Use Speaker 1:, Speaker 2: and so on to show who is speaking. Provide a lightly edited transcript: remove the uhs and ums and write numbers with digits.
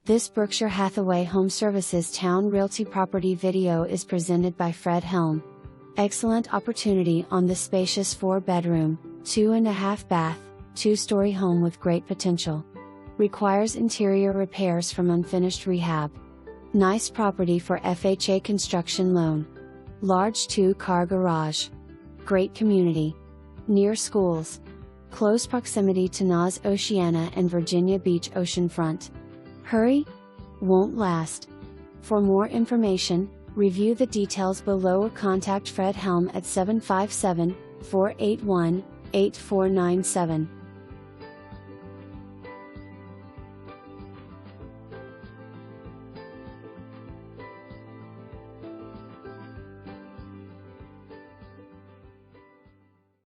Speaker 1: This Berkshire Hathaway HomeServices Towne Realty property video is presented by Helm. Excellent opportunity on this spacious 4-bedroom, 2.5 bath, 2-story home with great potential. Requires interior repairs from unfinished rehab. Nice property for FHA construction loan. Large 2-car garage. Great community. Near schools. Close proximity to Towne, Oceana and Virginia Beach oceanfront. Hurry? Won't last. For more information, review the details below or contact Helm at 757-481-8497.